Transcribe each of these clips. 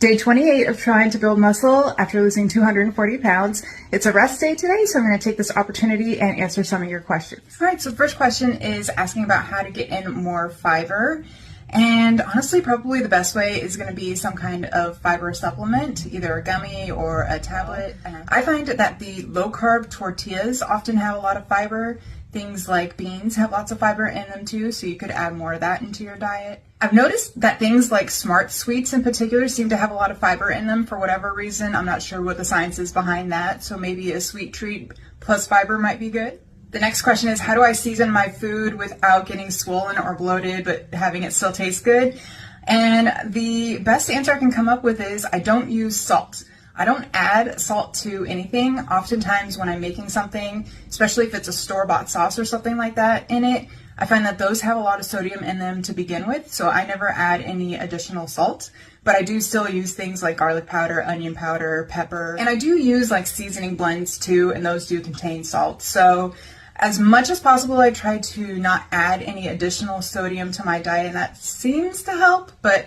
Day 28 of trying to build muscle after losing 240 pounds. It's a rest day today, so I'm going to take this opportunity and answer some of your questions. All right, so the first question is asking about how to get in more fiber. And honestly, probably the best way is going to be some kind of fiber supplement, either a gummy or a tablet. I find that the low-carb tortillas often have a lot of fiber. Things like beans have lots of fiber in them too, so you could add more of that into your diet. I've noticed that things like Smart Sweets in particular seem to have a lot of fiber in them for whatever reason. I'm not sure what the science is behind that, so maybe a sweet treat plus fiber might be good. The next question is, how do I season my food without getting swollen or bloated but having it still taste good? And the best answer I can come up with is I don't use salt. I don't add salt to anything. Oftentimes when I'm making something, especially if it's a store-bought sauce or something like that in it, I find that those have a lot of sodium in them to begin with, so I never add any additional salt. But I do still use things like garlic powder, onion powder, pepper, and I do use like seasoning blends too, and those do contain salt. So as much as possible, I try to not add any additional sodium to my diet, and that seems to help, but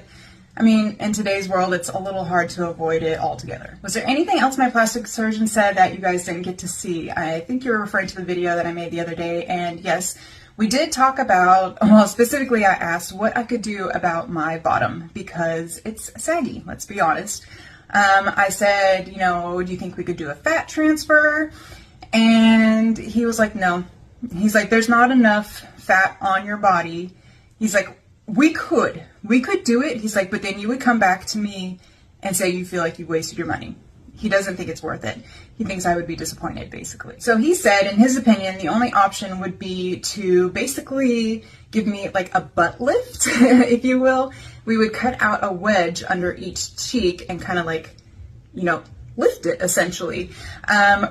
I mean, in today's world, it's a little hard to avoid it altogether. Was there anything else my plastic surgeon said that you guys didn't get to see? I think you're referring to the video that I made the other day, and yes, we did talk about, well, specifically I asked what I could do about my bottom because it's saggy, let's be honest. I said, you know, do you think we could do a fat transfer? And he was like, no. He's like, there's not enough fat on your body. He's like, we could do it. He's like, but then you would come back to me and say you feel like you wasted your money. He doesn't think it's worth it. He thinks I would be disappointed, basically. So he said, in his opinion, the only option would be to basically give me like a butt lift, if you will. We would cut out a wedge under each cheek and kind of like, you know, lift it essentially.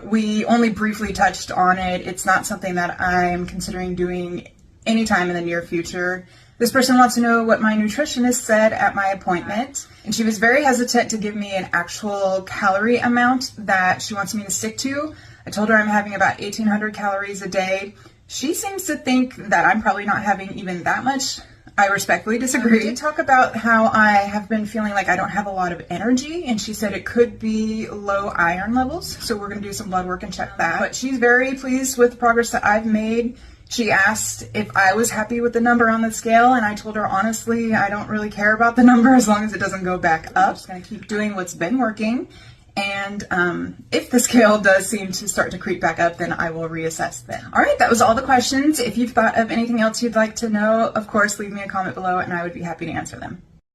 We only briefly touched on it. It's not something that I'm considering doing anytime in the near future. This person wants to know what my nutritionist said at my appointment, and she was very hesitant to give me an actual calorie amount that she wants me to stick to. I told her I'm having about 1,800 calories a day. She seems to think that I'm probably not having even that much. I respectfully disagree. We did talk about how I have been feeling like I don't have a lot of energy, and she said it could be low iron levels, so we're going to do some blood work and check that. But she's very pleased with the progress that I've made. She asked if I was happy with the number on the scale, and I told her, honestly, I don't really care about the number as long as it doesn't go back up. I'm just going to keep doing what's been working, and if the scale does seem to start to creep back up, then I will reassess then. All right, that was all the questions. If you've thought of anything else you'd like to know, of course, leave me a comment below, and I would be happy to answer them.